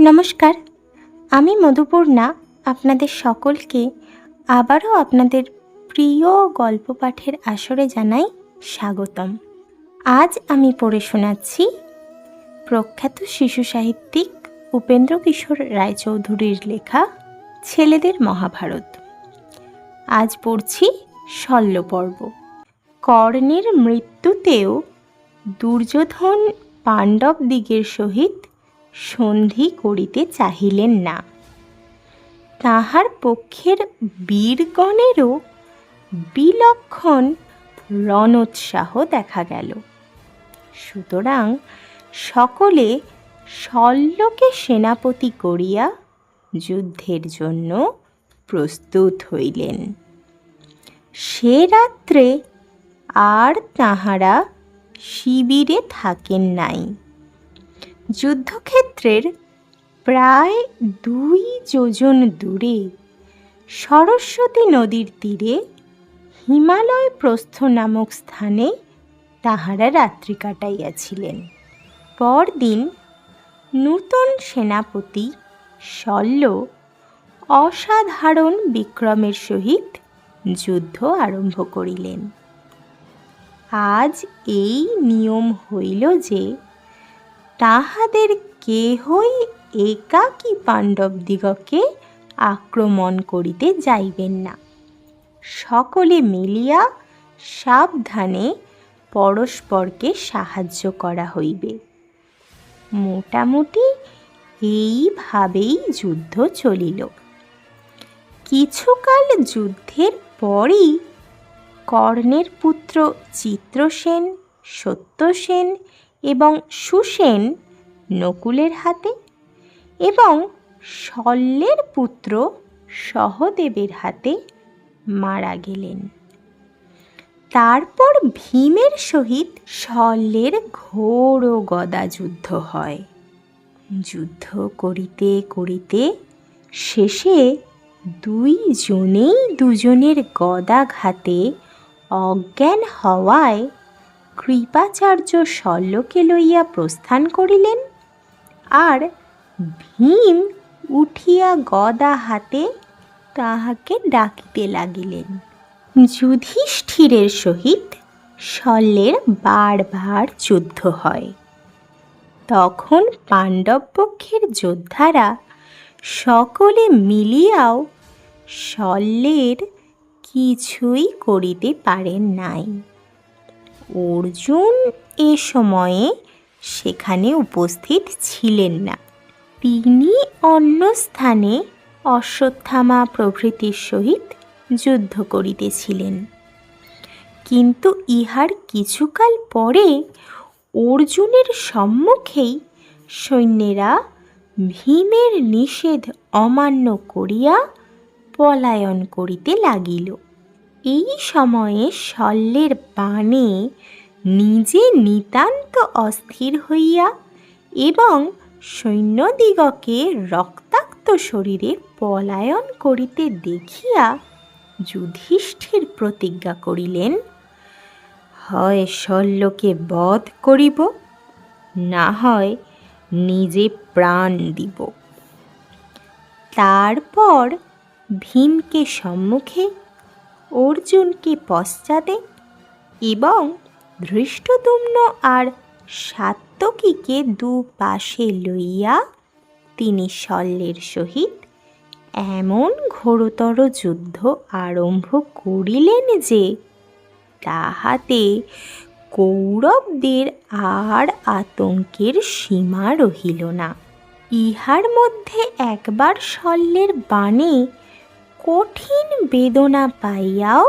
নমস্কার, আমি মধুপূর্ণা আপনাদের সকলকে আবারও আপনাদের প্রিয় গল্প পাঠের আসরে জানাই স্বাগতম। আজ আমি পড়ে শোনাচ্ছি প্রখ্যাত শিশু সাহিত্যিক উপেন্দ্র কিশোর রায়চৌধুরীর লেখা ছেলেদের মহাভারত। আজ পড়ছি শল্যপর্ব। কর্ণের মৃত্যুতেও দুর্যোধন পাণ্ডবদিগের সহিত সন্ধি করিতে চাহিলেন না। তাহার পক্ষের বীরগণেরও বিলক্ষণ রণোৎসাহ দেখা গেল। সুতরাং সকলে শল্যকে সেনাপতি করিয়া যুদ্ধের জন্য প্রস্তুত হইলেন। সে রাত্রে আর তাহারা শিবিরে থাকেন নাই। যুদ্ধক্ষেত্রের প্রায় 2 যোজন দূরে সরস্বতী নদীর তীরে হিমালয় প্রস্থ নামক স্থানে তাহারা রাত্রি কাটাইয়াছিলেন। পরদিন নূতন সেনাপতি শল্য অসাধারণ বিক্রমের সহিত যুদ্ধ আরম্ভ করিলেন। আজ এই নিয়ম হইল যে তাহাদের কেহই একাকী পাণ্ডবদিগকে আক্রমণ করিতে যাইবেন না। সকলে মিলিয়া সাবধানে পরস্পরকে সাহায্য করা হইবে। মোটামুটি এইভাবেই যুদ্ধ চলিল। কিছুকাল যুদ্ধের পরই কর্ণের পুত্র চিত্রসেন, সত্যসেন এবং সুসেন নকুলের হাতে এবং শল্যের পুত্র সহদেবের হাতে মারা গেলেন। তারপর ভীমের সহিত শল্যের ঘোর গদা যুদ্ধ হয়। যুদ্ধ করিতে করিতে শেষে 2 জনেই দুজনের গদাঘাতে অজ্ঞান হওয়ায় কৃপাচার্য শল্যকে লইয়া প্রস্থান করিলেন, আর ভীম উঠিয়া গদা হাতে তাহাকে ডাকিতে লাগিলেন। যুধিষ্ঠিরের সহিত শল্যের বারবার যুদ্ধ হয়। তখন পাণ্ডব পক্ষের যোদ্ধারা সকলে মিলিয়াও শল্যের কিছুই করিতে পারেন নাই। অর্জুন এ সময়ে সেখানে উপস্থিত ছিলেন না। তিনি অন্য স্থানে অশ্বত্থামা প্রভৃতির সহিত যুদ্ধ করিতেছিলেন। কিন্তু ইহার কিছুকাল পরে অর্জুনের সম্মুখেই সৈন্যেরা ভীমের নিষেধ অমান্য করিয়া পলায়ন করিতে লাগিল। এই সময়ে শল্যের বাণে নিজে নিতান্ত অস্থির হইয়া এবং সৈন্যদিগকে রক্তাক্ত শরীরে পলায়ন করিতে দেখিয়া যুধিষ্ঠির প্রতিজ্ঞা করিলেন, হয় শল্যকে বধ করিব, না হয় নিজে প্রাণ দিব। তারপর ভীমকে সম্মুখে, অর্জুনকে পশ্চাতে এবং ধৃষ্টদ্যুম্ন আর সাত্যকীকে 2 পাশে লইয়া তিনি শল্যের সহিত এমন ঘোরতর যুদ্ধ আরম্ভ করিলেন যে তাহাতে কৌরবদের আর আতঙ্কের সীমা রহিল না। ইহার মধ্যে একবার শল্যের বাণে কঠিন বেদনা পাইয়াও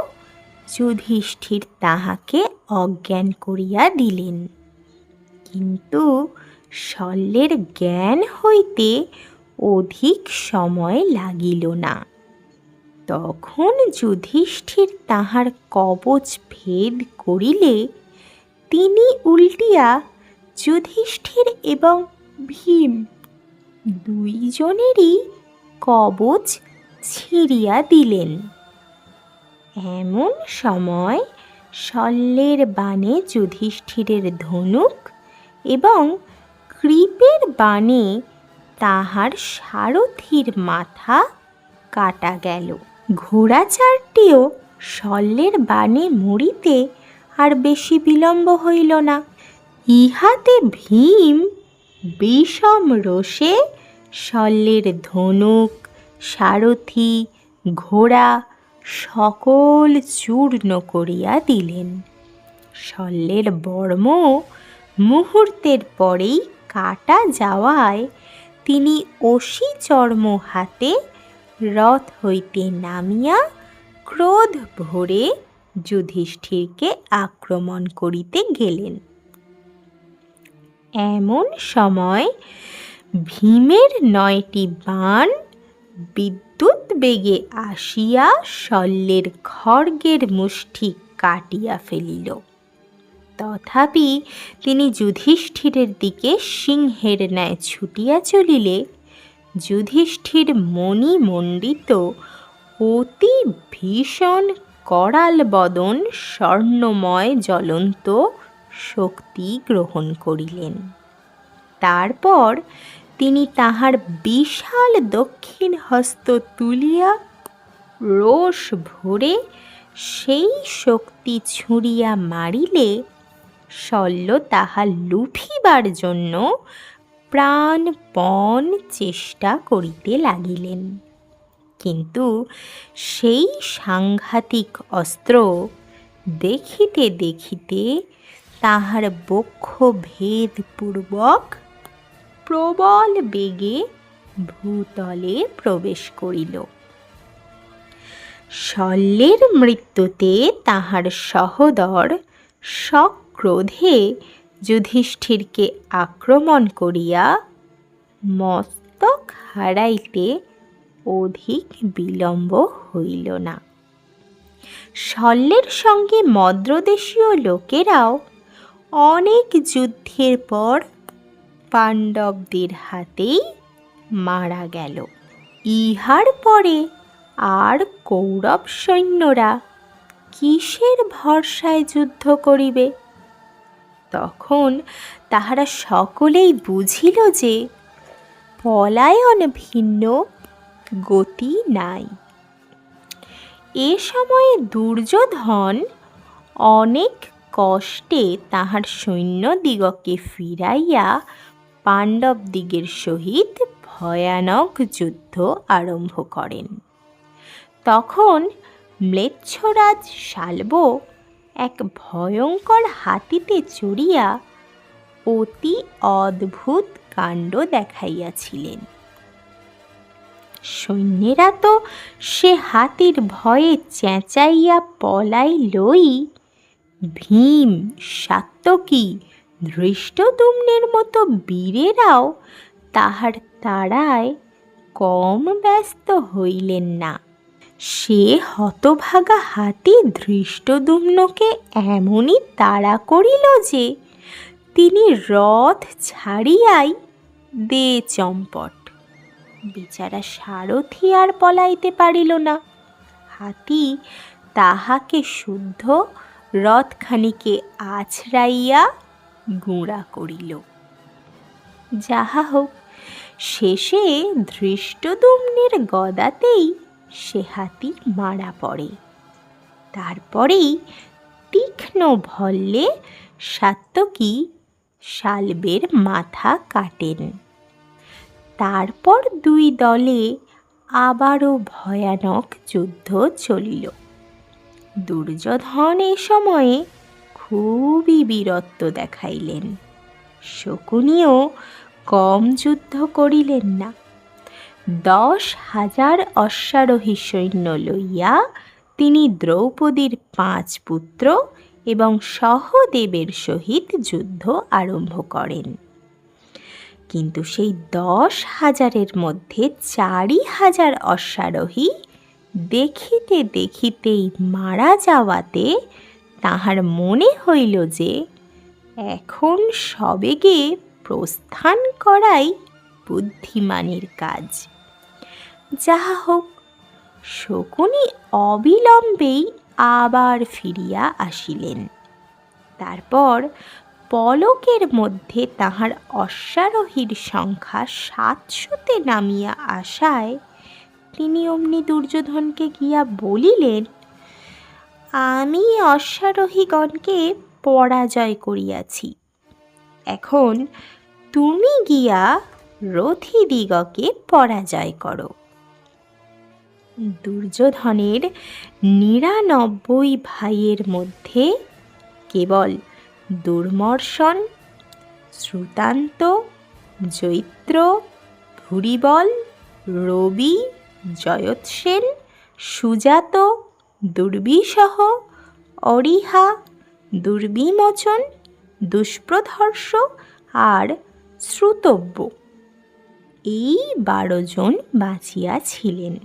যুধিষ্ঠির তাহাকে অজ্ঞান করিয়া দিলেন। কিন্তু শল্যের জ্ঞান হইতে অধিক সময় লাগিল না। তখন যুধিষ্ঠির তাহার কবচ ভেদ করিলে তিনি উল্টিয়া যুধিষ্ঠির এবং ভীম 2 জনেরই কবচ ছিঁড়িয়া দিলেন। এমন সময় শল্যের বাণে যুধিষ্ঠিরের ধনুক এবং কৃপের বাণে তাহার সারথির মাথা কাটা গেল। ঘোড়া চারটিও শল্যের বাণে মরিতে আর বেশি বিলম্ব হইল না। ইহাতে ভীম বিষম রোষে শল্যের ধনুক, সারথি, ঘোড়া সকল চূর্ণ করিয়া দিলেন। শল্যের বর্ম মুহূর্তের পরেই কাটা যাওয়ায় তিনি অসি চর্ম হাতে রথ হইতে নামিয়া ক্রোধ ভরে যুধিষ্ঠিরকে আক্রমণ করিতে গেলেন। এমন সময় ভীমের 9টি বাণ বিদ্যুৎ বেগে আসিয়া শল্যের খড়গের মুষ্টি কাটিয়া ফেলিল। তথাপি তিনি যুধিষ্ঠিরের দিকে সিংহের ন্যায় ছুটিয়া চলিলে যুধিষ্ঠির মণিমণ্ডিত অতি ভীষণ করাল বদন স্বর্ণময় জ্বলন্ত শক্তি গ্রহণ করিলেন। তারপর তিনি তাহার বিশাল দক্ষিণ হস্ত তুলিয়া রোষ ভরে সেই শক্তি ছুঁড়িয়া মারিলে শল্য তাহা লুফিবার জন্য প্রাণপণ চেষ্টা করিতে লাগিলেন। কিন্তু সেই সাংঘাতিক অস্ত্র দেখিতে দেখিতে তাহার বক্ষ ভেদপূর্বক প্রবল বেগে ভূতলে প্রবেশ করিল। শল্যের মৃত্যুতে তাহার সহোদর সক্রোধে যুধিষ্ঠিরকে আক্রমণ করিয়া মস্তক হারাইতে অধিক বিলম্ব হইল না। শল্যের সঙ্গে মদ্রদেশীয় লোকেরাও অনেক যুদ্ধের পর পাণ্ডবদের হাতেই মারা গেল। ইহার পরে আর কৌরব সৈন্যরা কিসের ভরসায় যুদ্ধ করিবে? তখন তাহারা সকলেই বুঝিল যে পলায়ন ভিন্ন গতি নাই। এ সময়ে দুর্যোধন অনেক কষ্টে তাহার সৈন্যদিগকে ফিরাইয়া পাণ্ডবদিগের সহিত ভয়ানক যুদ্ধ আরম্ভ করেন। তখন ম্লেচ্ছরাজ শাল্ব এক ভয়ঙ্কর হাতিতে চড়িয়া অতি অদ্ভুত কাণ্ড দেখাইয়াছিলেন। সৈন্যেরা তো সে হাতির ভয়ে চেঁচাইয়া পলাইলই, ভীম, সাত্যকী, ধৃষ্টদ্যুম্নের মতো বীরেরাও তাহার তাড়ায় কম ব্যস্ত হইলেন না। সে হতভাগা হাতি ধৃষ্টদ্যুম্নকে এমনই তাড়া করিল যে তিনি রথ ছাড়িয়াই দে চম্পট। বেচারা সারথি আর পলাইতে পারিল না। হাতি তাহাকে শুদ্ধ রথখানিকে আছড়াইয়া গুঁড়া করিল। যাহা হোক, শেষে ধৃষ্টদ্যুম্নের গদাতেই সে হাতি মারা পড়ে। তারপরেই তীক্ষ্ণ ভল্লে সাত্যকী শাল্বের মাথা কাটেন। তারপর দুই দলে আবারও ভয়ানক যুদ্ধ চলিল। দুর্যোধন এ সময়ে খুবই বীরত্ব দেখাইলেন। শকুনিও কম যুদ্ধ করিলেন না। 10,000 অশ্বারোহী সৈন্য লইয়া তিনি দ্রৌপদীর 5 পুত্র এবং সহদেবের সহিত যুদ্ধ আরম্ভ করেন। কিন্তু সেই 10,000-এর মধ্যে 4,000 অশ্বারোহী দেখিতে দেখিতেই মারা যাওয়াতে তাহার মনে হইল যে এখন সবেগে প্রস্থান করাই বুদ্ধিমানের কাজ। যাহা হোক, শকুনি অবিলম্বেই আবার ফিরিয়া আসিলেন। তারপর পলকের মধ্যে তাহার অশ্বারোহীর সংখ্যা 700-তে নামিয়া আসায় তিনি অমনি দুর্যোধনকে গিয়া বলিলেন, আমি অশ্বারোহীগণকে পরাজয় করিয়াছি, এখন তুমি গিয়া রথীদিগকে পরাজয় করো। দুর্যোধনের 99 ভাইয়ের মধ্যে কেবল দুর্মর্শন, শ্রুতান্ত, জৈত্র, ভুরিবল, রবি, জয়ৎসেন, সুজাত, দুর্বিসহ, অরিহা, দুর্বিমোচন, দুষ্প্রধর্ষ আর শ্রুতব্য এই 12 জন বাঁচিয়া ছিলেন।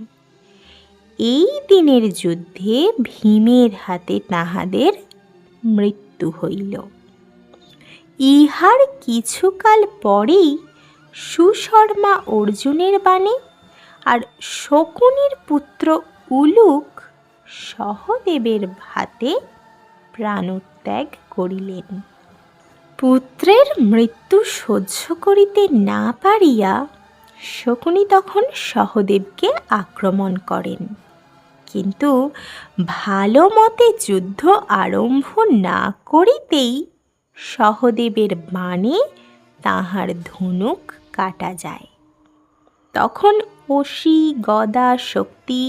এই দিনের যুদ্ধে ভীমের হাতে তাহাদের মৃত্যু হইল। ইহার কিছুকাল পরেই সুশর্মা অর্জুনের বাণে আর শকুনির পুত্র উলুক সহদেবের হাতে প্রাণত্যাগ করিলেন। পুত্রের মৃত্যু সহ্য করিতে না পারিয়া শকুনি তখন সহদেবকে আক্রমণ করেন, কিন্তু ভালো মতে যুদ্ধ আরম্ভ না করিতেই সহদেবের বাণে তাহার ধনুক কাটা যায়। তখন অসি, গদা, শক্তি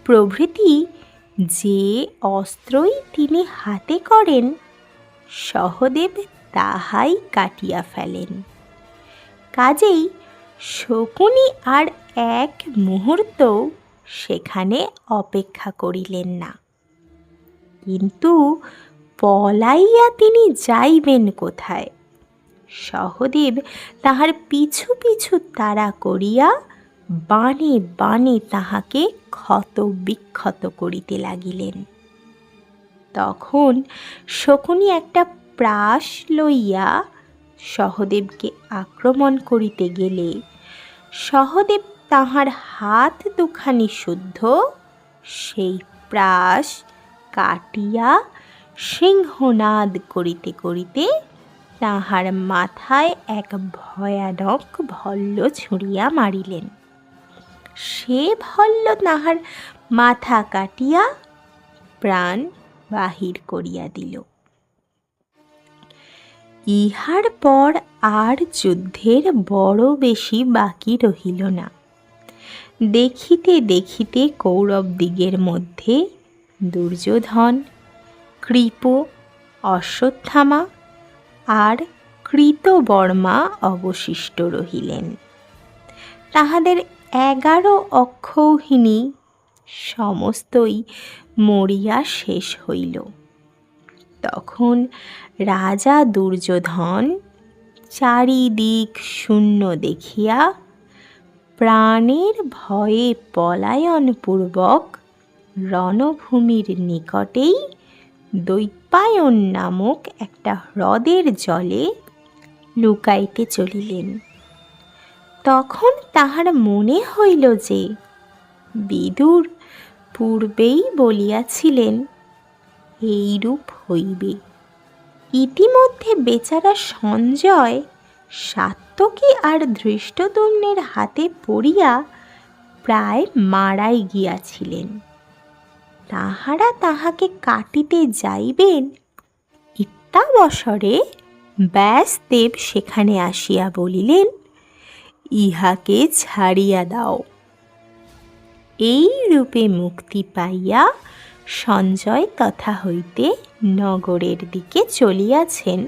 প্রভৃতি যে অস্ত্রই তিনি হাতে করেন, সহদেব তাহাই কাটিয়া ফেলেন। কাজেই শকুনি আর এক মুহূর্ত সেখানে অপেক্ষা করিলেন না। কিন্তু পলাইয়া তিনি যাইবেন কোথায়? সহদেব তাহার পিছু পিছু তাড়া করিয়া বাণে বাণে তাহাকে ক্ষত বিক্ষত করিতে লাগিলেন। তখন শকুনি একটা প্রাস লইয়া সহদেবকে আক্রমণ করিতে গেলে সহদেব তাহার হাত দুখানি শুদ্ধ সেই প্রাস কাটিয়া সিংহনাদ করিতে করিতে তাহার মাথায় এক ভয়ানক ভল্ল ছুঁড়িয়া মারিলেন। সে ভল্ল তাহার মাথা কাটিয়া প্রাণ বাহির করিয়া দিল। ইহার পর আর যুদ্ধের বড় বেশি বাকি রহিল না। দেখিতে দেখিতে কৌরবদিগের মধ্যে দুর্যোধন, কৃপ, অশ্বত্থামা আর কৃতবর্মা অবশিষ্ট রহিলেন। তাহাদের 11 অক্ষৌহিণী সমস্তই মরিয়া শেষ হইল। তখন রাজা দুর্যোধন চারিদিক শূন্য দেখিয়া প্রাণের ভয়ে পলায়নপূর্বক রণভূমির নিকটেই দৈপায়ন নামক একটা হ্রদের জলে লুকাইতে চলিলেন। তখন তাহার মনে হইল যে বিদুর পূর্বেই বলিয়াছিলেন এইরূপ হইবে। ইতিমধ্যে বেচারা সঞ্জয় সাত্যকী আর ধৃষ্টদ্যুম্নের হাতে পড়িয়া প্রায় মারাই গিয়াছিলেন। তাহারা তাহাকে কাটিতে যাইবেন, ইত্যাবসরে ব্যাসদেব সেখানে আসিয়া বলিলেন, ইহাকে ছাড়িয়া দাও। এই রূপে মুক্তি পাইয়া সঞ্জয় তথা হইতে নগরের দিকে চলিয়াছেন।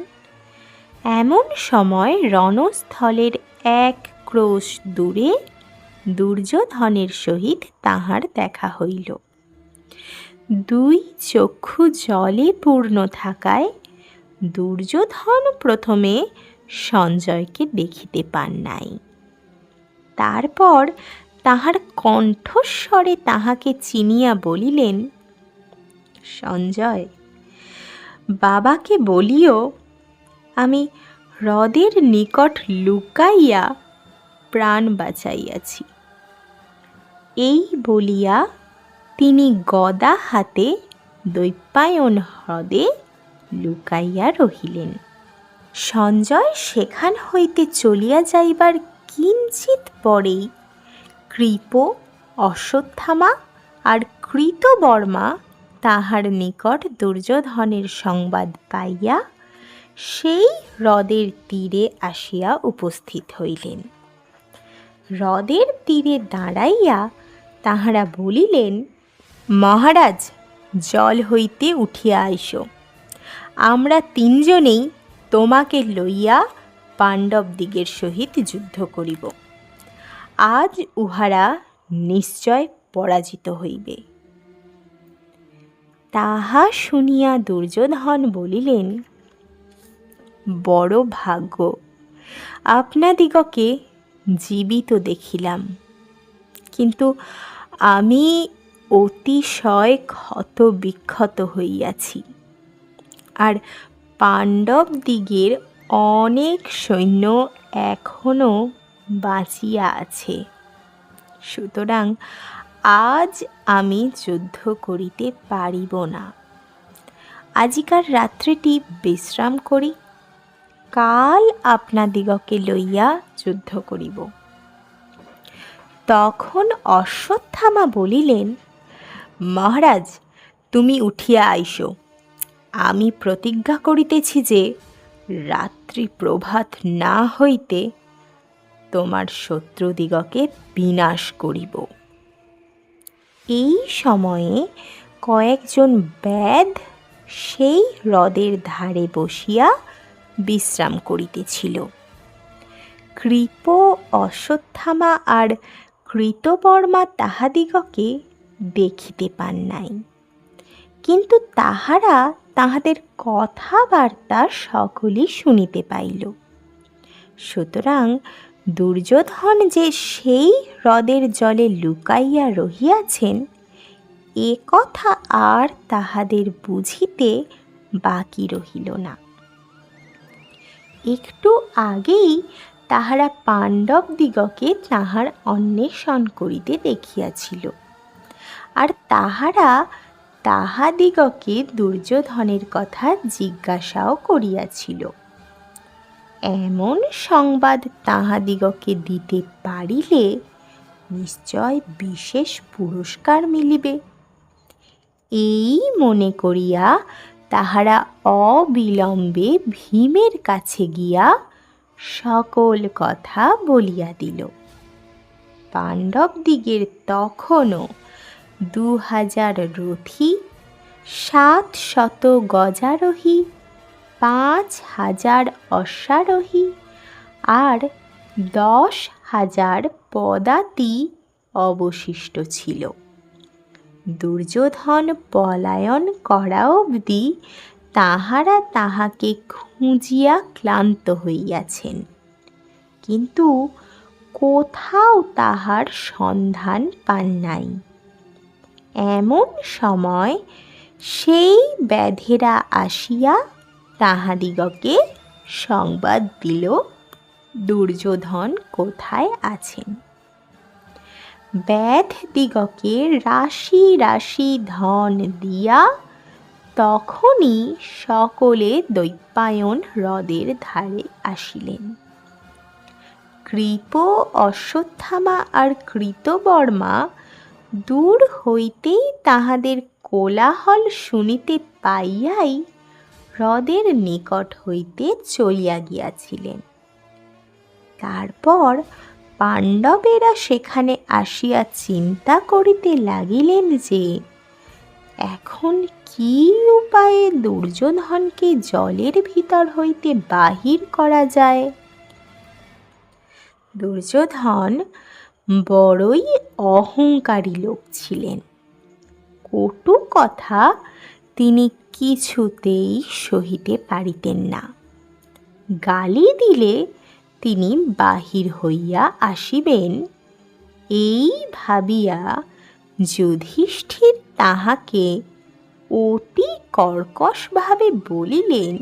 এমন সময় রণস্থলের 1 ক্রোশ দূরে দুর্যোধনের সহিত তাহার দেখা হইল। 2 চক্ষু জলে পূর্ণ থাকায় দুর্যোধন প্রথমে সঞ্জয়কে দেখিতে পান নাই। তারপর তাহার কণ্ঠস্বরে তাহাকে চিনিয়া বলিলেন, সঞ্জয়, বাবাকে বলিও আমি হ্রদের নিকট লুকাইয়া প্রাণ বাঁচাইয়াছি। এই বলিয়া তিনি গদা হাতে দৈপায়ন হ্রদে লুকাইয়া রহিলেন। সঞ্জয় সেখান হইতে চলিয়া যাইবার কিঞ্চিত পরেই কৃপ, অশ্বত্থামা আর কৃতবর্মা তাহার নিকট দুর্যোধনের সংবাদ পাইয়া সেই হ্রদের তীরে আসিয়া উপস্থিত হইলেন। হ্রদের তীরে দাঁড়াইয়া তাহারা বলিলেন, মহারাজ, জল হইতে উঠিয়া আইসো, আমরা তিনজনেই তোমাকে লইয়া পাণ্ডবদিগের সহিত যুদ্ধ করিব। আজ উহারা নিশ্চয় পরাজিত হইবে। তাহা শুনিয়া দুর্যোধন বলিলেন, বড় ভাগ্য, আপনাদিগকে জীবিত দেখিলাম, কিন্তু আমি অতিশয় ক্ষত বিক্ষত হইয়াছি, আর পাণ্ডবদিগের অনেক সৈন্য এখনও বাঁচিয়া আছে। সুতরাং আজ আমি যুদ্ধ করিতে পারিব না। আজিকার রাত্রিটি বিশ্রাম করি, কাল আপনাদিগকে লইয়া যুদ্ধ করিব। তখন অশ্বত্থামা বলিলেন, মহারাজ, তুমি উঠিয়া আইসো, আমি প্রতিজ্ঞা করিতেছি যে রাত্রি প্রভাত না হইতে তোমার শত্রুদিগকে বিনাশ করিব। এই সময়ে কয়েকজন ব্যাধ সেই হ্রদের ধারে বসিয়া বিশ্রাম করিতেছিল। কৃপ, অশ্বত্থামা আর কৃতবর্মা তাহাদিগকে দেখিতে পান নাই, কিন্তু তাহারা তাহাদের কথাবার্তা সকলেই শুনিতে পাইল। সুতরাং দুর্যোধন যে সেই হ্রদের জলে লুকাইয়া রহিয়াছেন, এ কথা আর তাহাদের বুঝিতে বাকি রহিল না। একটু আগেই তাহারা পাণ্ডবদিগকে তাহার অন্বেষণ করিতে দেখিয়াছিল, আর তাহারা তাহাদিগকে দুর্যোধনের কথা জিজ্ঞাসাও করিয়াছিল। এমন সংবাদ তাহাদিগকে দিতে পারিলে নিশ্চয় বিশেষ পুরস্কার মিলিবে। এই মনে করিয়া তাহারা অবিলম্বে ভীমের কাছে গিয়া সকল কথা বলিয়া দিল। পাণ্ডবদিগের তখনও 2000 রথী, 700 গজারোহী, 5000 অশ্বারোহী আর 10,000 পদাতি অবশিষ্ট ছিল। দুর্যোধন পলায়ন করা অবধি তাহারা তাহাকে খুঁজিয়া ক্লান্ত হইয়াছেন, কিন্তু কোথাও তাহার সন্ধান পান নাই। এমন সময় সেই ব্যাধেরা আসিয়া তাহাদিগকে সংবাদ দিল দুর্যোধন কোথায় আছেন। ব্যাধদিগকে রাশি রাশি ধন দিয়া তখনই সকলে দৈপায়ন হ্রদের ধারে আসিলেন। কৃপ, অশ্বত্থামা আর কৃতবর্মা দূর হইতেই তাহাদের কোলাহল শুনিতে পাইয়াই হ্রদের নিকট হইতে চলিয়া গিয়াছিলেন। তারপর পাণ্ডবেরা সেখানে আসিয়া চিন্তা করিতে লাগিলেন যে এখন কি উপায়ে দুর্যোধনকে জলের ভিতর হইতে বাহির করা যায়। দুর্যোধন বড়ই অহংকারী লোক ছিলেন। কটু কথা তিনি কিছুতেই সহিতে পারিতেন না। গালি দিলে তিনি বাহির হইয়া আসিবেন, এই ভাবিয়া যুধিষ্ঠির তাহাকে অতি কর্কশভাবে বলিলেন,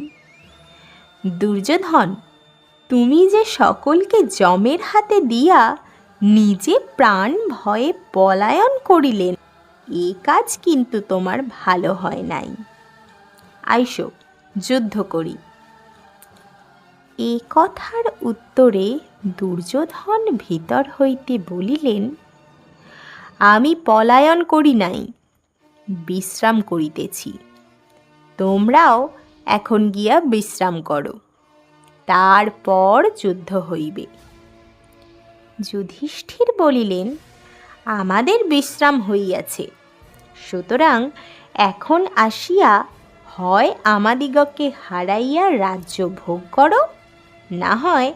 দুর্যোধন, তুমি যে সকলকে যমের হাতে দিয়া নিজে প্রাণ ভয়ে পলায়ন করিলেন, এ কাজ কিন্তু তোমার ভালো হয় নাই। আইসো, যুদ্ধ করি। এ কথার উত্তরে দুর্যোধন ভিতর হইতে বলিলেন, আমি পলায়ন করি নাই, বিশ্রাম করিতেছি। তোমরাও এখন গিয়া বিশ্রাম করো, তারপর যুদ্ধ হইবে। যুধিষ্ঠির বলিলেন, আমাদের বিশ্রাম হইয়াছে, সুতরাং এখন আসিয়া হয় আমাদিগকে হারাইয়া রাজ্য ভোগ করো, না হয়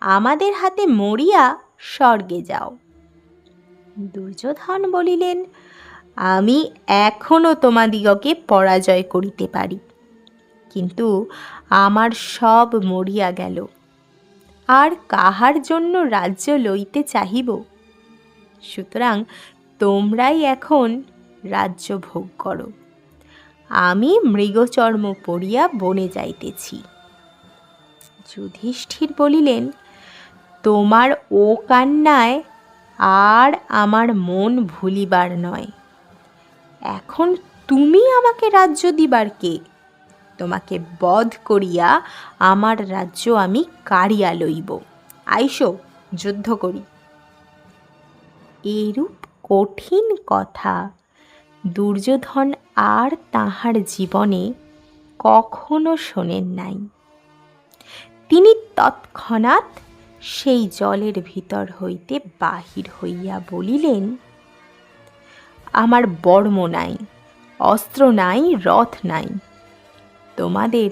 আমাদের হাতে মরিয়া স্বর্গে যাও। দুর্যোধন বলিলেন, আমি এখনও তোমাদিগকে পরাজয় করিতে পারি, কিন্তু আমার সব মরিয়া গেল, আর কাহার জন্য রাজ্য লইতে চাহিব? সুতরাং তোমরাই এখন রাজ্য ভোগ করো, আমি মৃগচর্ম পরিয়া বনে যাইতেছি। যুধিষ্ঠির বলিলেন, তোমার ও কান্নায় আর আমার মন ভুলিবার নয়। এখন তুমি আমাকে রাজ্য দিবার কে? তোমাকে বধ করিয়া আমার রাজ্য আমি কাড়িয়া লইব। আইসো, যুদ্ধ করি। এরূপ কঠিন কথা দুর্যোধন আর তাহার জীবনে কখনো শোনেন নাই। তিনি তৎক্ষণাৎ সেই জলের ভিতর হইতে বাহির হইয়া বলিলেন, আমার বর্ম নাই, অস্ত্র নাই, রথ নাই, তোমাদের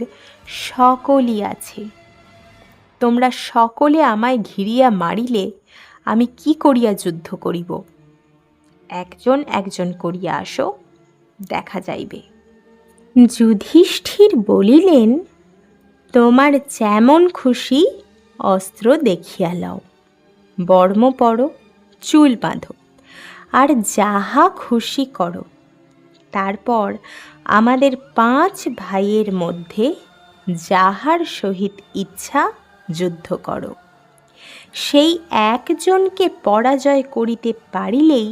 সকলই আছে। তোমরা সকলে আমায় ঘিরিয়া মারিলে আমি কি করিয়া যুদ্ধ করিব? একজন একজন করিয়া আসো, দেখা যাইবে। যুধিষ্ঠির বলিলেন, তোমার যেমন খুশি অস্ত্র দেখিয়া লও, বর্ম পরো, চুল বাঁধো, আর যাহা খুশি করো। তারপর আমাদের 5 ভাইয়ের মধ্যে যাহার সহিত ইচ্ছা যুদ্ধ করো। সেই একজনকে পরাজয় করিতে পারিলেই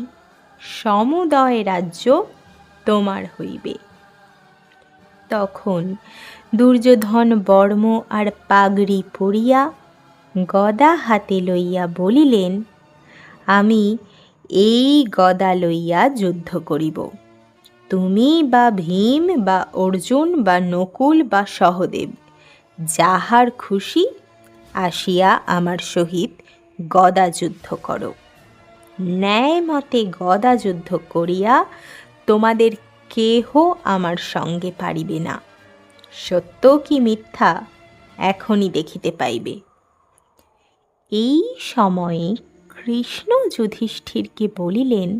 সমুদয় রাজ্য তোমার হইবে। তখন দুর্যোধন বর্ম আর পাগড়ি পরিয়া গদা হাতে লইয়া বলিলেন, আমি এই গদা লইয়া যুদ্ধ করিব। তুমি বা ভীম বা অর্জুন বা নকুল বা সহদেব, যাহার খুশি আসিয়া আমার সহিত গদা যুদ্ধ করো। ন্যায় মতে গদা যুদ্ধ করিয়া তোমাদের কেহ আমার সঙ্গে পারিবে না। সত্য কি মিথ্যা এখনই দেখিতে পাইবে। এই সময়ে কৃষ্ণ যুধিষ্ঠিরকে বলিলেন,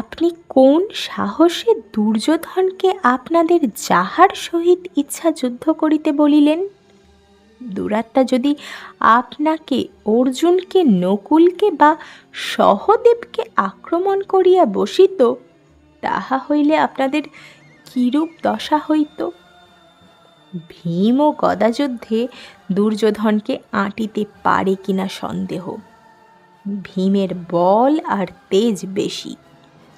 আপনি কোন সাহসে দুর্যোধনকে আপনাদের যাহার সহিত ইচ্ছা যুদ্ধ করিতে বলিলেন? দুরাত্মা যদি আপনাকে, অর্জুনকে, নকুলকে বা সহদেবকে আক্রমণ করিয়া বসিত, তাহা হইলে আপনাদের কিরূপ দশা হইত? ভীম ও গদাযুদ্ধে দুর্যোধনকে আঁটিতে পারে কিনা সন্দেহ। ভীমের বল আর তেজ বেশি,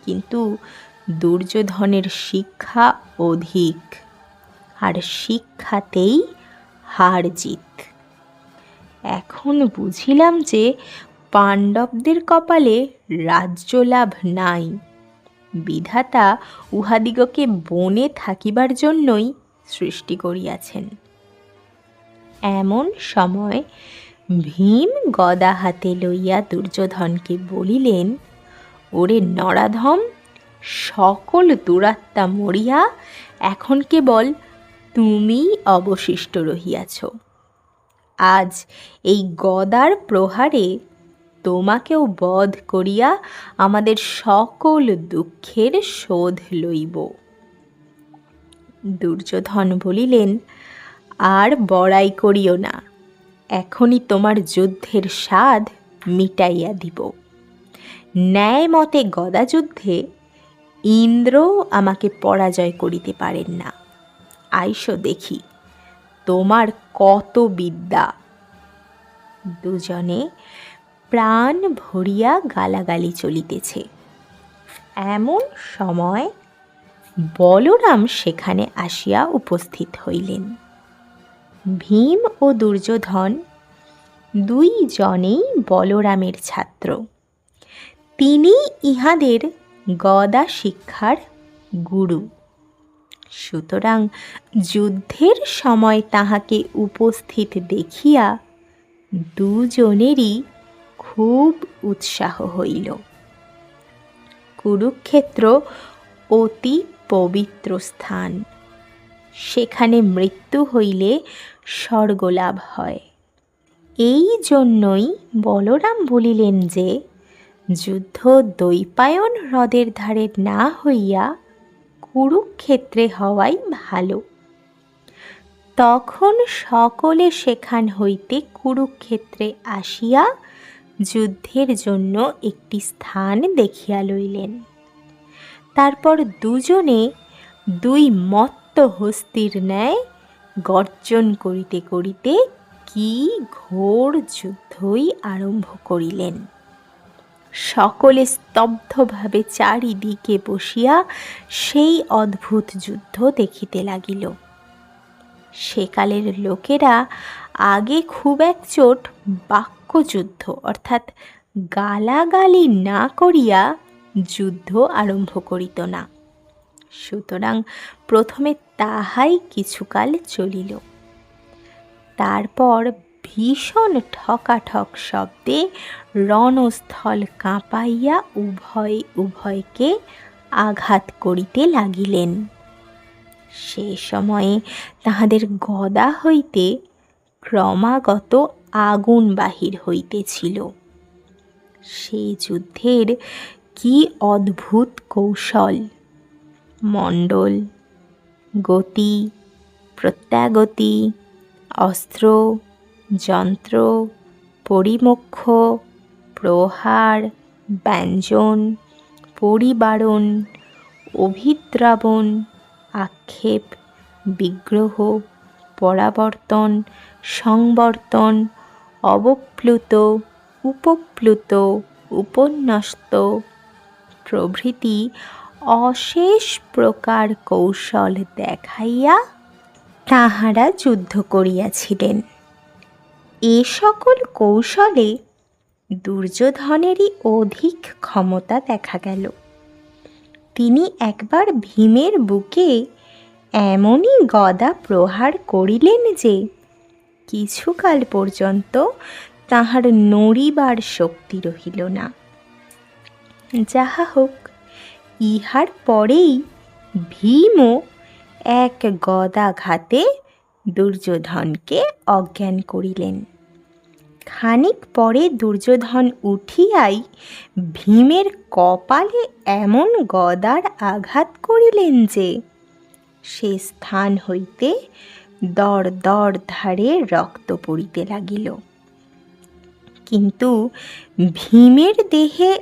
কিন্তু দুর্যোধনের শিক্ষা অধিক, আর শিক্ষাতেই হার জিত। এখন বুঝিলাম যে পাণ্ডবদের কপালে রাজ্যলাভ নাই। বিধাতা উহাদিগকে বনে থাকিবার জন্যই সৃষ্টি করিয়াছেন। এমন সময় ভীম গদা হাতে লইয়া দুর্যোধনকে বলিলেন, ওরে নরাধম, সকল দুরাত্মা মরিয়া এখন কেবল তুমি অবশিষ্ট রহিয়াছ। আজ এই গদার প্রহারে তোমাকেও বধ করিয়া আমাদের সকল দুঃখের শোধ লইব। দুর্যোধন বলিলেন, আর বড়াই করিও না, এখনই তোমার যুদ্ধের স্বাদ মিটাইয়া দিব। ন্যায় মতে গদা যুদ্ধে ইন্দ্র আমাকে পরাজয় করিতে পারেন না। আইসো দেখি তোমার কত বিদ্যা। দুজনে প্রাণ ভরিয়া গালাগালি চলিতেছে। এমন সময় বলরাম সেখানে আসিয়া উপস্থিত হইলেন। ভীম ও দুর্যোধন দুই জনেই বলরামের ছাত্র। তিনি ইহাদের গদা শিক্ষার গুরু। সুতরাং যুদ্ধের সময় তাহাকে উপস্থিত দেখিয়া দুজনেরই খুব উৎসাহ হইল। কুরুক্ষেত্র অতি পবিত্র স্থান, সেখানে মৃত্যু হইলে স্বর্গলাভ হয়। এই জন্যই বলরাম বলিলেন যে যুদ্ধ দৈপায়ন হ্রদের ধারে না হইয়া কুরুক্ষেত্রে হওয়াই ভালো। তখন সকলে সেখান হইতে কুরুক্ষেত্রে আসিয়া যুদ্ধের জন্য একটি স্থান দেখিয়া লইলেন। তারপর দুজনে দুই মত্ত হস্তির ন্যায় গর্জন করিতে করিতে কি ঘোর যুদ্ধই আরম্ভ করিলেন। সকলে স্তব্ধভাবে চারিদিকে বসিয়া সেই অদ্ভুত যুদ্ধ দেখিতে লাগিল। সেকালের লোকেরা আগে খুব একচোট বাক্যযুদ্ধ অর্থাৎ গালাগালি না করিয়া যুদ্ধ আরম্ভ করিত না। সুতরাং প্রথমে তাহাই কিছুকাল চলিল। তারপর ভীষণ ঠকাঠক শব্দে রণস্থল কাঁপাইয়া উভয় উভয়কে আঘাত করিতে লাগিলেন। সে সময়ে তাহাদের গদা হইতে ক্রমাগত আগুন বাহির হইতেছিল। সেই যুদ্ধের কি অদ্ভুত কৌশল! মণ্ডল, গতি, প্রত্যাগতি, অস্ত্র, যন্ত্র, পরিমোক্ষ, প্রহার, ব্যঞ্জন, পরিবারণ, অভিদ্রাবণ, আক্ষেপ, বিগ্রহ, পরাবর্তন, সংবর্তন, অবপ্লুত, উপপ্লুত, উপন্যস্ত প্রভৃতি অশেষ প্রকার কৌশল দেখাইয়া তাহারা যুদ্ধ করিয়াছিলেন। এ সকল কৌশলে দুর্যোধনেরই অধিক ক্ষমতা দেখা গেল। তিনি একবার ভীমের বুকে এমনই গদা প্রহার করিলেন যে কিছুকাল পর্যন্ত তাহার নড়িবার শক্তি রহিল না। যাহা হোক, ইহার পরেই ভীমও এক গদাঘাতে দুর্যোধনকে অজ্ঞান করিলেন। খানিক পরে দুর্যোধন উঠিয়াই ভীমের কপালে এমন গদার আঘাত করিলেন যে সে স্থান হইতে দড় দড় ধারে রক্ত পড়িতে লাগিল। কিন্তু ভীমের দেহে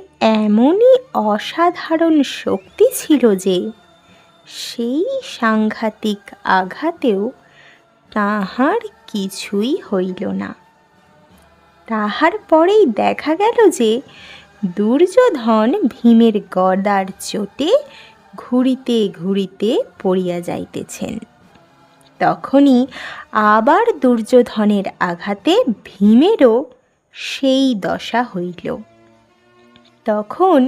এমনই অসাধারণ শক্তি ছিল যে সেই সাংঘাতিক আঘাতেও তাহার কিছুই হইল না। তাহার পরেই দেখা গেল যে দুর্যোধন ভীমের গদার চোটে ঘুরিতে ঘুরিতে পড়িয়া যাইতেছেন। তখনই আবার দুর্যোধনের আঘাতে ভীমেরও সেই দশা হইল। তখন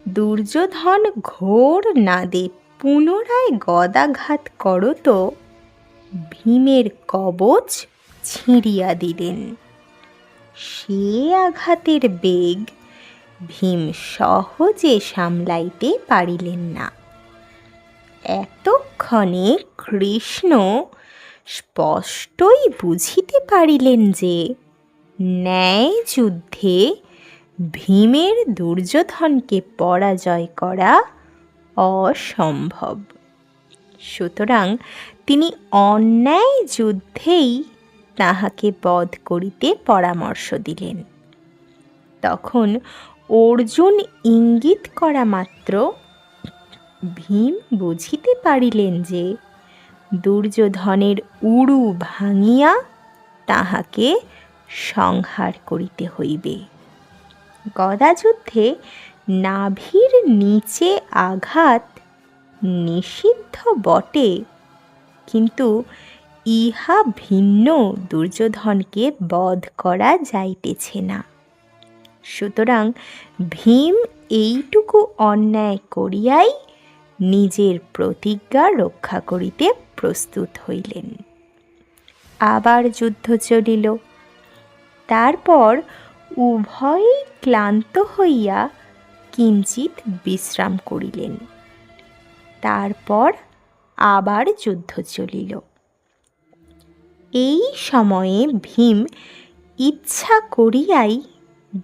দুর্যোধন ঘোর নাদে পুনরায় গদাঘাত করত ভীমের কবচ ছিঁড়িয়া দিলেন। সে আঘাতের বেগ ভীম সহজে সামলাইতে পারিলেন না। এতক্ষণে কৃষ্ণ স্পষ্টই বুঝিতে পারিলেন যে ন্যায় যুদ্ধে ভীমের দুর্যোধনকে পরাজয় করা অসম্ভব। সুতরাং তিনি অন্যায় যুদ্ধেই তাহাকে বধ করিতে পরামর্শ দিলেন। তখন অর্জুন ইঙ্গিত করা মাত্র ভীম বুঝিতে পারিলেন যে দুর্যোধনের উড়ু ভাঙিয়া তাহাকে সংহার করিতে হইবে। গদাযুদ্ধে নাভির নিচে আঘাত নিষিদ্ধ বটে, কিন্তু ইহা ভিন্ন দুর্যোধনকে বধ করা যাইতেছে না। সুতরাং ভীম এইটুকু অন্যায় করিয়াই নিজের প্রতিজ্ঞা রক্ষা করিতে প্রস্তুত হইলেন। আবার যুদ্ধ চলিল। তারপর উভয়েই ক্লান্ত হইয়া কিঞ্চিৎ বিশ্রাম করিলেন। তারপর আবার যুদ্ধ চলিল। এই সময়ে ভীম ইচ্ছা করিয়াই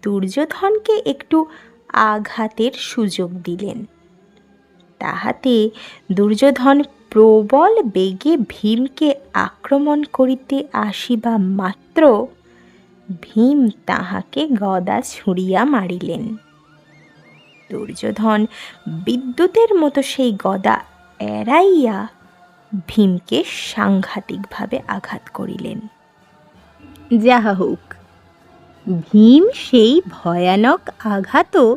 দুর্যোধনকে একটু আঘাতের সুযোগ দিলেন। তাহাতে দুর্যোধন প্রবল বেগে ভীমকে আক্রমণ করিতে আসিবা মাত্র ভীম তাহাকে গদা ছুঁড়িয়া মারিলেন। দুর্যোধন বিদ্যুতের মতো সেই গদা এড়াইয়া ভীমকে সাংঘাতিকভাবে আঘাত করিলেন। যাহা হোক, ভীম সেই ভয়ানক আঘাতও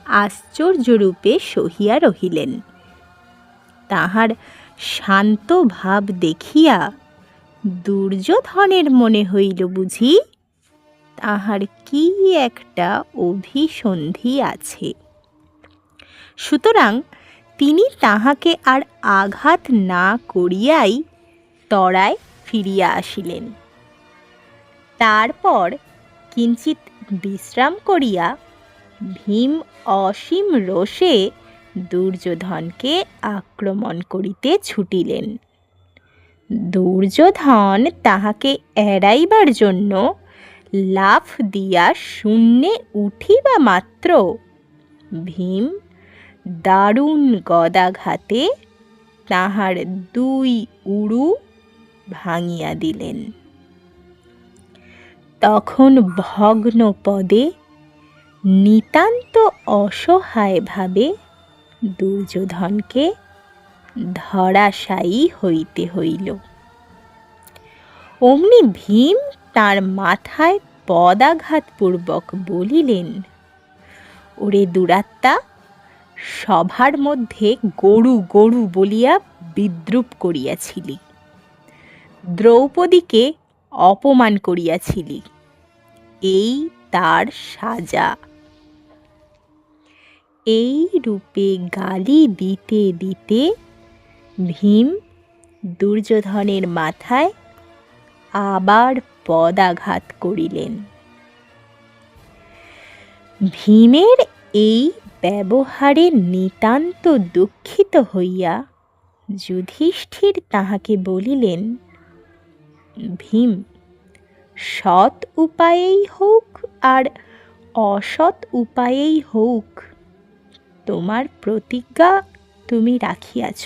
আশ্চর্যরূপে সহিয়া রহিলেন। তাহার শান্ত ভাব দেখিয়া দুর্যোধনের মনে হইল বুঝি তাহার কি একটা অভিসন্ধি আছে। সুতরাং তিনি তাহাকে আর আঘাত না করিয়াই তরায় ফিরিয়া আসিলেন। তারপর কিঞ্চিৎ বিশ্রাম করিয়া ভীম অসীম রোষে দুর্যোধনকে আক্রমণ করিতে ছুটিলেন। দুর্যোধন তাহাকে এড়াইবার জন্য লাফ দিয়া শূন্যে উঠিবা মাত্র ভীম দারুণ গদাঘাতে তাহার দুই উরু ভাঙিয়া দিলেন। তখন ভগ্ন পদে নিতান্ত অসহায়ভাবে দুর্যোধনকে ধরাশায়ী হইতে হইল। অমনি ভীম তার মাথায় পদাঘাতপূর্বক বলিলেন, ওরে দুরাত্মা, সভার মধ্যে গরু গরু বলিয়া বিদ্রূপ করিয়াছিলি, দ্রৌপদীকে অপমান করিয়াছিলি, এই তার সাজা। এই রূপে গালি দিতে দিতে ভীম দুর্যোধনের মাথায় আবার পদাঘাত করিলেন। ভীমের এই ব্যবহারে নিতান্ত দুঃখিত হইয়া যুধিষ্ঠির তাহাকে বলিলেন, ভীম, সৎ উপায়েই হোক আর অসৎ উপায়েই হোক তোমার প্রতিজ্ঞা তুমি রাখিয়াছ।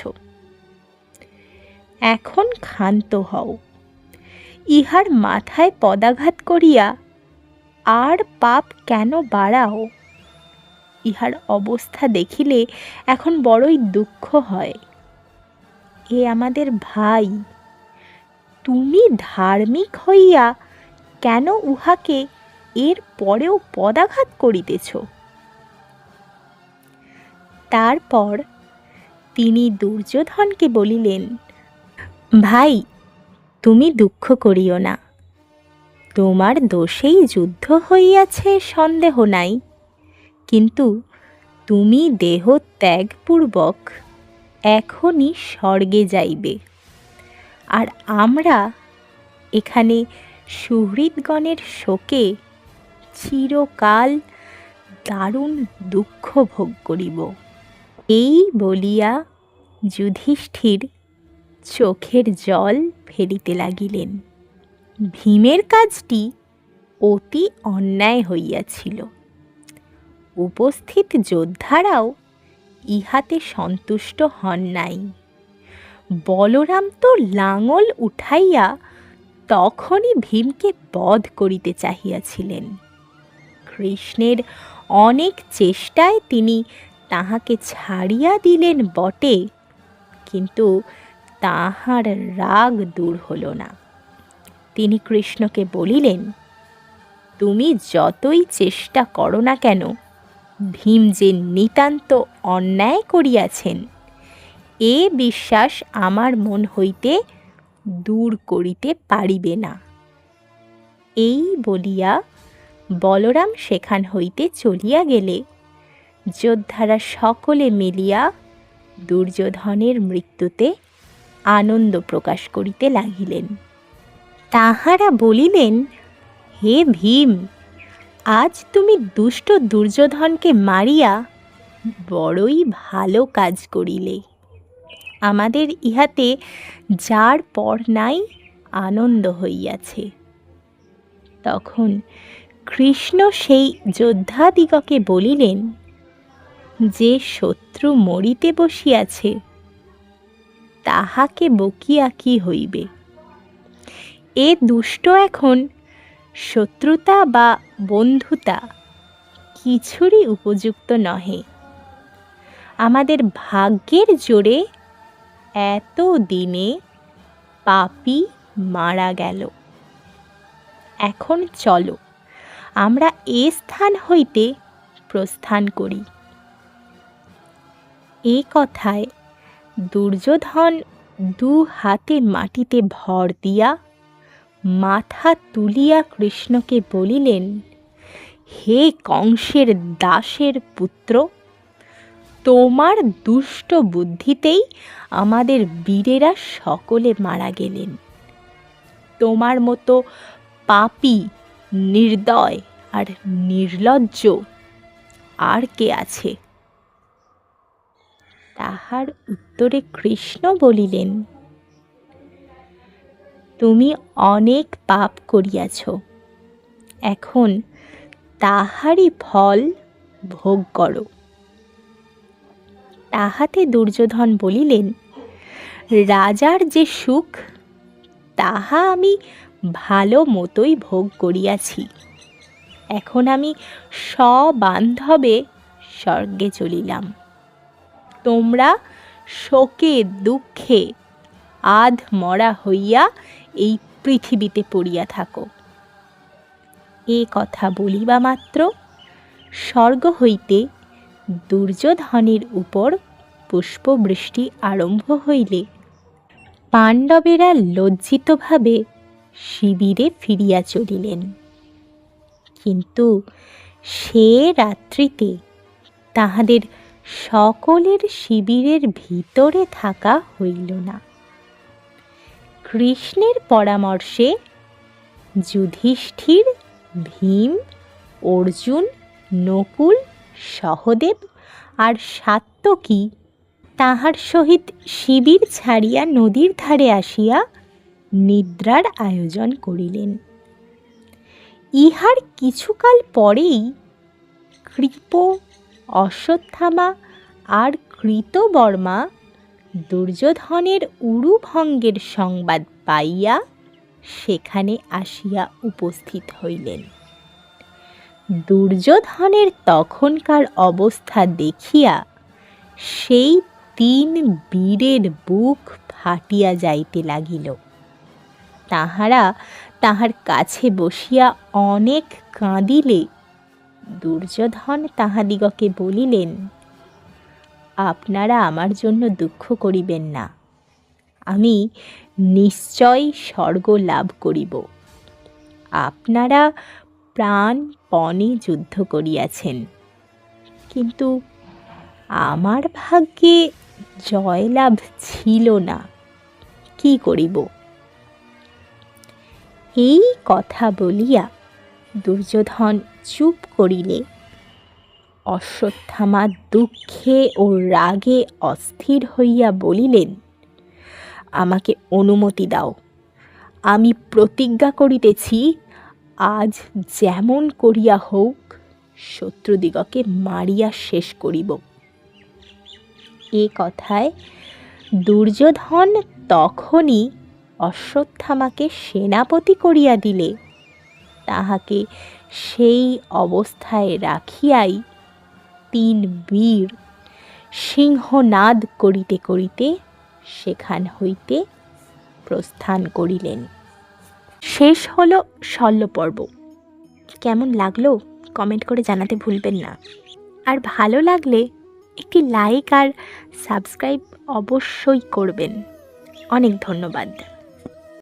এখন ক্ষান্ত হও। ইহার মাথায় পদাঘাত করিয়া আর পাপ কেন বাড়াও? ইহার অবস্থা দেখিলে এখন বড়ই দুঃখ হয়। এ আমাদের ভাই, তুমি ধার্মিক হইয়া কেন উহাকে এর পরেও পদাঘাত করিতেছ? তারপর তিনি দুর্যোধনকে বলিলেন, ভাই, তুমি দুঃখ করিও না। তোমার দোষেই যুদ্ধ হইয়াছে সন্দেহ নাই, কিন্তু তুমি দেহ ত্যাগপূর্বক এখনই স্বর্গে যাইবে, আর আমরা এখানে সুহৃদগণের শোকে চিরকাল দারুণ দুঃখ ভোগ করিব। এই বলিয়া যুধিষ্ঠির চোখের জল ফেলিতে লাগিলেন। ভীমের কাজটি অতি অন্যায় হইয়াছিল। উপস্থিত যোদ্ধারাও ইহাতে সন্তুষ্ট হন নাই। বলরাম তো লাঙল উঠাইয়া তখনই ভীমকে বধ করিতে চাহিয়াছিলেন। কৃষ্ণের অনেক চেষ্টায় তিনি তাহাকে ছাড়িয়া দিলেন বটে, কিন্তু তাহার রাগ দূর হল না। তিনি কৃষ্ণকে বলিলেন, তুমি যতই চেষ্টা করো না কেন, ভীম যে নিতান্ত অন্যায় করিয়াছেন এ বিশ্বাস আমার মন হইতে দূর করিতে পারিবে না। এই বলিয়া বলরাম সেখান হইতে চলিয়া গেলে যোদ্ধারা সকলে মিলিয়া দুর্যোধনের মৃত্যুতে আনন্দ প্রকাশ করিতে লাগিলেন। তাহারা বলিলেন, হে ভীম, আজ তুমি দুষ্ট দুর্যোধনকে মারিয়া বড়ই ভালো কাজ করিলে। আমাদের ইহাতে যার পর নাই আনন্দ হইয়াছে। তখন কৃষ্ণ সেই যোদ্ধাদিগকে বলিলেন, যে শত্রু মরিতে বসিয়াছে তাহাকে বকিয়া কি হইবে? এ দুষ্ট এখন শত্রুতা বা বন্ধুতা কিছুরই উপযুক্ত নহে। আমাদের ভাগ্যের জোরে এত দিনে পাপী মারা গেল। এখন চলো আমরা এ স্থান হইতে প্রস্থান করি। এ কথায় দুর্যোধন দু হাতে মাটিতে ভর দিয়া মাথা তুলিয়া কৃষ্ণকে বলিলেন, হে কংসের দাসের পুত্র, তোমার দুষ্ট বুদ্ধিতেই আমাদের বীরেরা সকলে মারা গেলেন। তোমার মতো পাপী, নির্দয় আর নির্লজ্জ আর কে আছে? তাহার উত্তরে কৃষ্ণ বলিলেন, তুমি অনেক পাপ করিয়াছ, এখন তাহারই ফল ভোগ করো। তাহাতে দুর্যোধন বলিলেন, রাজার যে সুখ তাহা আমি ভালো মতোই ভোগ করিয়াছি। এখন আমি সবান্ধবে স্বর্গে চলিলাম। তোমরা শোকে দুঃখে আধ মরা হইয়া এই পৃথিবীতে পড়িয়া থাকো। এ কথা বলিবা মাত্র স্বর্গ হইতে দুর্যোধনের উপর পুষ্পবৃষ্টি আরম্ভ হইলে পাণ্ডবেরা লজ্জিতভাবে শিবিরে ফিরিয়া চলিলেন। কিন্তু সে রাত্রিতে তাহাদের সকলের শিবিরের ভিতরে থাকা হইল না। কৃষ্ণের পরামর্শে যুধিষ্ঠির, ভীম, অর্জুন, নকুল, সহদেব আর সাত্যকী তাহার সহিত শিবির ছাড়িয়া নদীর ধারে আসিয়া নিদ্রার আয়োজন করিলেন। ইহার কিছুকাল পরেই কৃপ, অশ্বত্থামা আর কৃতবর্মা দুর্যোধনের উরুভঙ্গের সংবাদ পাইয়া সেখানে আসিয়া উপস্থিত হইলেন। দুর্যোধনের তখনকার অবস্থা দেখিয়া সেই 3 বীরের বুক ফাটিয়া যাইতে লাগিল। তাহারা তাহার কাছে বসিয়া অনেক কাঁদিলে দুর্যোধন তাহাদিগকে বলিলেন, আপনারা আমার জন্য দুঃখ করিবেন না, আমি নিশ্চয় স্বর্গ লাভ করিব। আপনারা প্রাণপণে যুদ্ধ করিয়াছেন, কিন্তু আমার ভাগ্যে জয়লাভ ছিল না, কি করিব? এই কথা বলিয়া দুর্যোধন চুপ করিলে অশ্বত্থামা দুঃখে ও রাগে অস্থির হইয়া বলিলেন, আমাকে অনুমতি দাও, আমি প্রতিজ্ঞা করিতেছি আজ যেমন করিয়া হোক শত্রুদিগকে মারিয়া শেষ করিব। এ কথায় দুর্যোধন তখনই অশ্বত্থামাকে সেনাপতি করিয়া দিলে তাহাকে সেই অবস্থায় রাখিয়াই 3 বীর সিংহনাদ করিতে করিতে সেখান হইতে প্রস্থান করিলেন। শেষ হলো শল্যপর্ব। কেমন লাগলো কমেন্ট করে জানাতে ভুলবেন না। আর ভালো লাগলে একটি লাইক আর সাবস্ক্রাইব অবশ্যই করবেন। অনেক ধন্যবাদ।